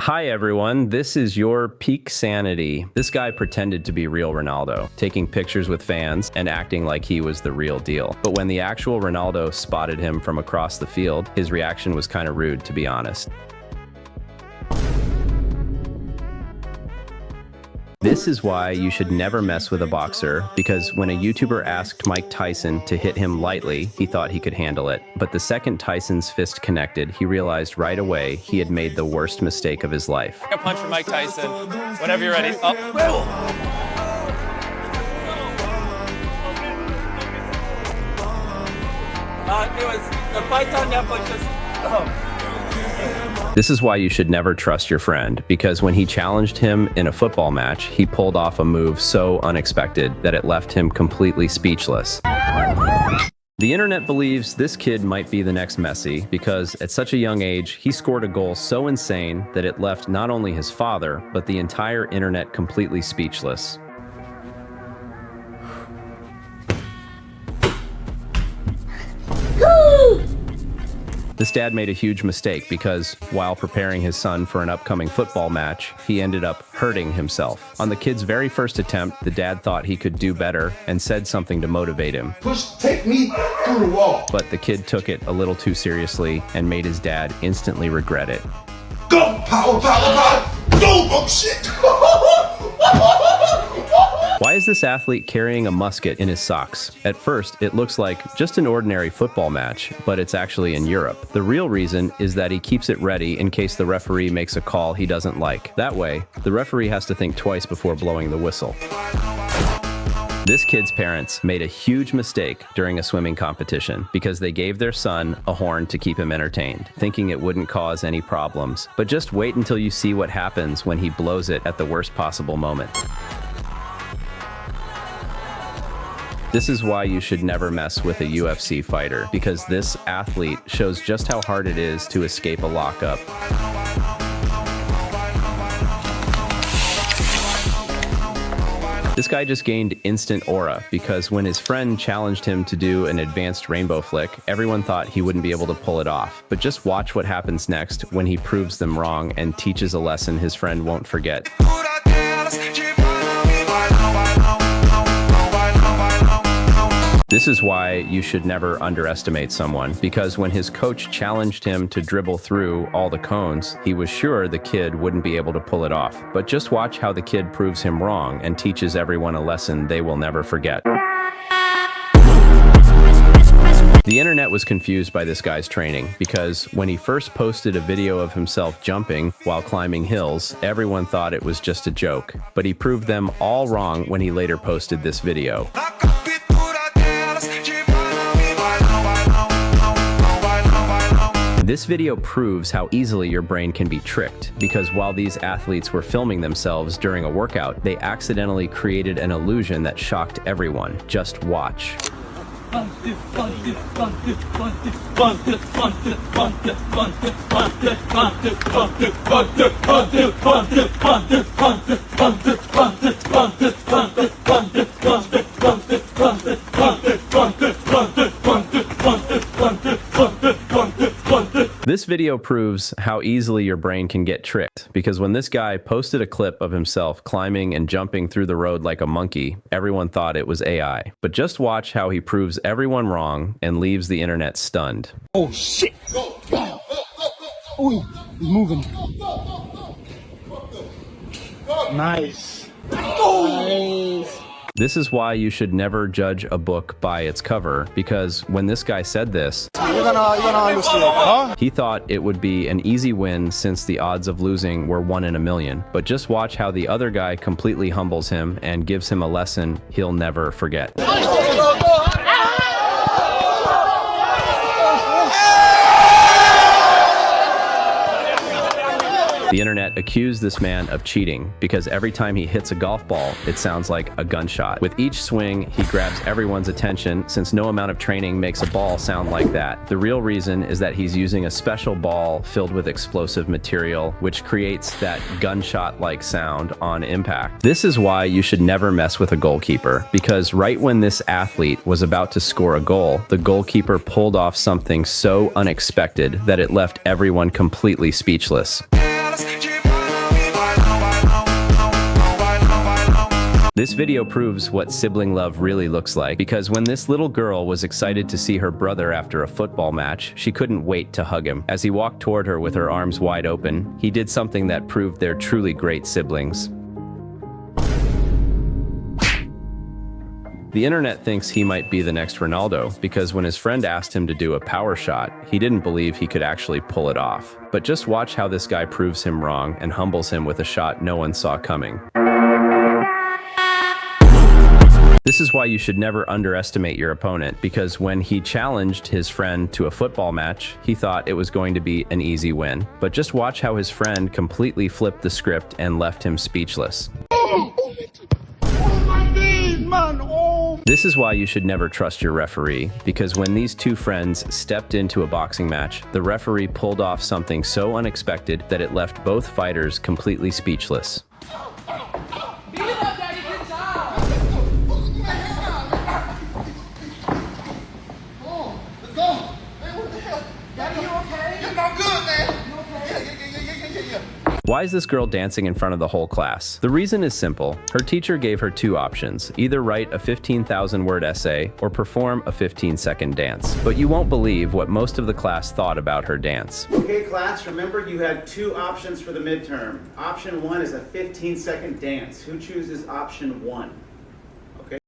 Hi everyone, this is your peak sanity. This guy pretended to be real Ronaldo, taking pictures with fans and acting like he was the real deal. But when the actual Ronaldo spotted him from across the field, his reaction was kind of rude, to be honest. This is why you should never mess with a boxer, because when a YouTuber asked Mike Tyson to hit him lightly, he thought he could handle it. But the second Tyson's fist connected, he realized right away he had made the worst mistake of his life. A punch from Mike Tyson. Whenever you're ready. Up. The fight's on Netflix. This is why you should never trust your friend, because when he challenged him in a football match, he pulled off a move so unexpected that it left him completely speechless. The internet believes this kid might be the next Messi because at such a young age, he scored a goal so insane that it left not only his father, but the entire internet completely speechless. This dad made a huge mistake because, while preparing his son for an upcoming football match, he ended up hurting himself. On the kid's very first attempt, the dad thought he could do better and said something to motivate him. Take me through the wall. But the kid took it a little too seriously and made his dad instantly regret it. Go! Power, power, power! Go! Oh, shit! Why is this athlete carrying a musket in his socks? At first, it looks like just an ordinary football match, but it's actually in Europe. The real reason is that he keeps it ready in case the referee makes a call he doesn't like. That way, the referee has to think twice before blowing the whistle. This kid's parents made a huge mistake during a swimming competition because they gave their son a horn to keep him entertained, thinking it wouldn't cause any problems. But just wait until you see what happens when he blows it at the worst possible moment. This is why you should never mess with a UFC fighter, because this athlete shows just how hard it is to escape a lockup. This guy just gained instant aura because when his friend challenged him to do an advanced rainbow flick, everyone thought he wouldn't be able to pull it off. But just watch what happens next when he proves them wrong and teaches a lesson his friend won't forget. This is why you should never underestimate someone, because when his coach challenged him to dribble through all the cones, he was sure the kid wouldn't be able to pull it off. But just watch how the kid proves him wrong and teaches everyone a lesson they will never forget. The internet was confused by this guy's training because when he first posted a video of himself jumping while climbing hills, everyone thought it was just a joke. But he proved them all wrong when he later posted this video. This video proves how easily your brain can be tricked, because while these athletes were filming themselves during a workout, they accidentally created an illusion that shocked everyone. Just watch. This video proves how easily your brain can get tricked, because when this guy posted a clip of himself climbing and jumping through the road like a monkey, everyone thought it was AI. But just watch how he proves everyone wrong and leaves the internet stunned. Oh shit! Oh, he's moving. Nice. Nice. This is why you should never judge a book by its cover, because when this guy said this, You're gonna understand, huh? he thought it would be an easy win since the odds of losing were 1 in a million. But just watch how the other guy completely humbles him and gives him a lesson he'll never forget. The internet accused this man of cheating because every time he hits a golf ball, it sounds like a gunshot. With each swing, he grabs everyone's attention since no amount of training makes a ball sound like that. The real reason is that he's using a special ball filled with explosive material, which creates that gunshot-like sound on impact. This is why you should never mess with a goalkeeper, because right when this athlete was about to score a goal, the goalkeeper pulled off something so unexpected that it left everyone completely speechless. This video proves what sibling love really looks like, because when this little girl was excited to see her brother after a football match, she couldn't wait to hug him. As he walked toward her with her arms wide open, he did something that proved they're truly great siblings. The internet thinks he might be the next Ronaldo, because when his friend asked him to do a power shot, he didn't believe he could actually pull it off. But just watch how this guy proves him wrong and humbles him with a shot no one saw coming. This is why you should never underestimate your opponent, because when he challenged his friend to a football match, he thought it was going to be an easy win. But just watch how his friend completely flipped the script and left him speechless. This is why you should never trust your referee, because when these two friends stepped into a boxing match, the referee pulled off something so unexpected that it left both fighters completely speechless. Why is this girl dancing in front of the whole class? The reason is simple. Her teacher gave her two options: either write a 15,000-word essay or perform a 15-second dance. But you won't believe what most of the class thought about her dance. Okay, class, remember you had two options for the midterm. Option 1 is a 15-second dance. Who chooses option 1? Okay.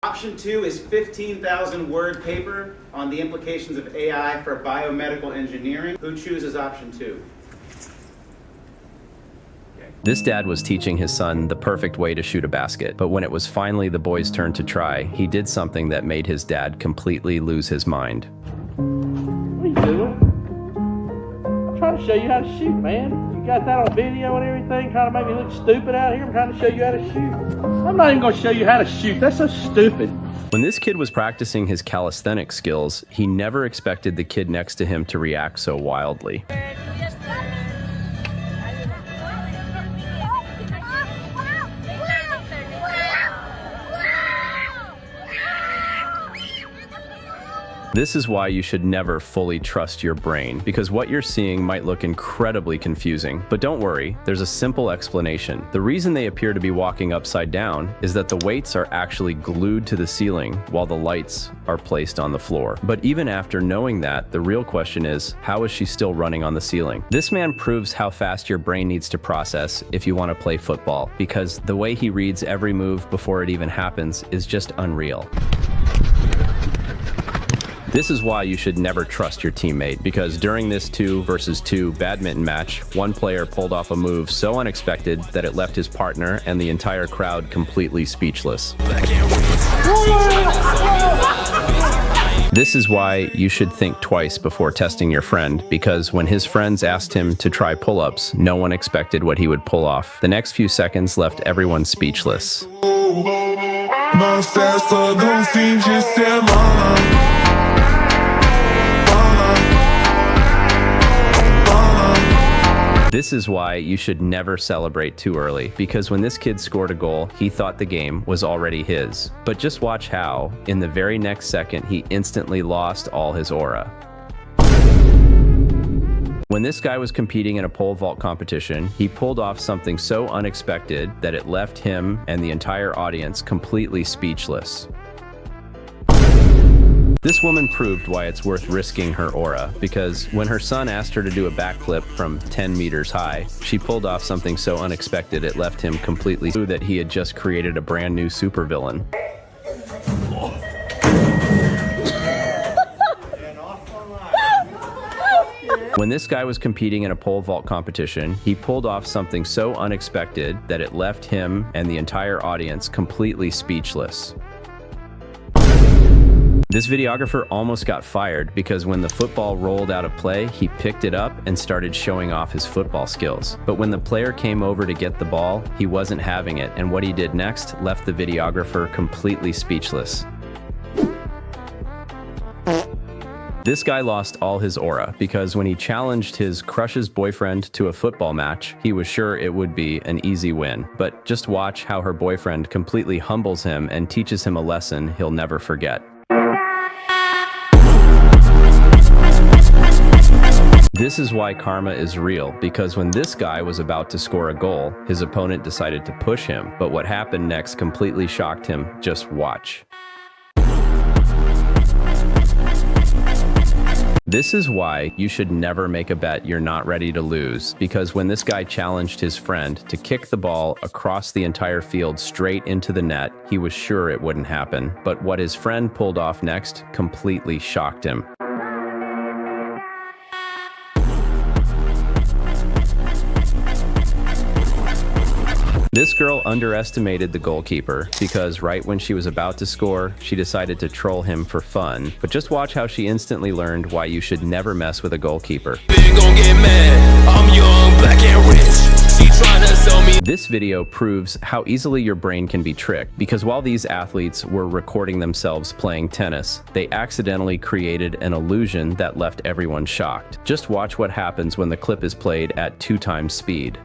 Option 2 is 15,000-word paper on the implications of AI for biomedical engineering. Who chooses option 2? This dad was teaching his son the perfect way to shoot a basket, but when it was finally the boy's turn to try, he did something that made his dad completely lose his mind. What are you doing? I'm trying to show you how to shoot, man. You got that on video and everything, trying to make me look stupid out here. I'm trying to show you how to shoot. I'm not even going to show you how to shoot. That's so stupid. When this kid was practicing his calisthenic skills, he never expected the kid next to him to react so wildly. This is why you should never fully trust your brain, because what you're seeing might look incredibly confusing. But don't worry, there's a simple explanation. The reason they appear to be walking upside down is that the weights are actually glued to the ceiling while the lights are placed on the floor. But even after knowing that, the real question is, how is she still running on the ceiling? This man proves how fast your brain needs to process if you want to play football, because the way he reads every move before it even happens is just unreal. This is why you should never trust your teammate, because during this 2 versus 2 badminton match, one player pulled off a move so unexpected that it left his partner and the entire crowd completely speechless. This is why you should think twice before testing your friend, because when his friends asked him to try pull-ups, no one expected what he would pull off. The next few seconds left everyone speechless. This is why you should never celebrate too early, because when this kid scored a goal, he thought the game was already his. But just watch how, in the very next second, he instantly lost all his aura. When this guy was competing in a pole vault competition, he pulled off something so unexpected that it left him and the entire audience completely speechless. This woman proved why it's worth risking her aura, because when her son asked her to do a backflip from 10 meters high, she pulled off something so unexpected it left him completely knew that he had just created a brand new supervillain. When this guy was competing in a pole vault competition, he pulled off something so unexpected that it left him and the entire audience completely speechless. This videographer almost got fired because when the football rolled out of play, he picked it up and started showing off his football skills. But when the player came over to get the ball, he wasn't having it, and what he did next left the videographer completely speechless. This guy lost all his aura because when he challenged his crush's boyfriend to a football match, he was sure it would be an easy win. But just watch how her boyfriend completely humbles him and teaches him a lesson he'll never forget. This is why karma is real, because when this guy was about to score a goal, his opponent decided to push him, but what happened next completely shocked him. Just watch. This is why you should never make a bet you're not ready to lose, because when this guy challenged his friend to kick the ball across the entire field straight into the net, he was sure it wouldn't happen. But what his friend pulled off next completely shocked him. This girl underestimated the goalkeeper because right when she was about to score, she decided to troll him for fun. But just watch how she instantly learned why you should never mess with a goalkeeper. This video proves how easily your brain can be tricked, because while these athletes were recording themselves playing tennis, they accidentally created an illusion that left everyone shocked. Just watch what happens when the clip is played at 2 times speed.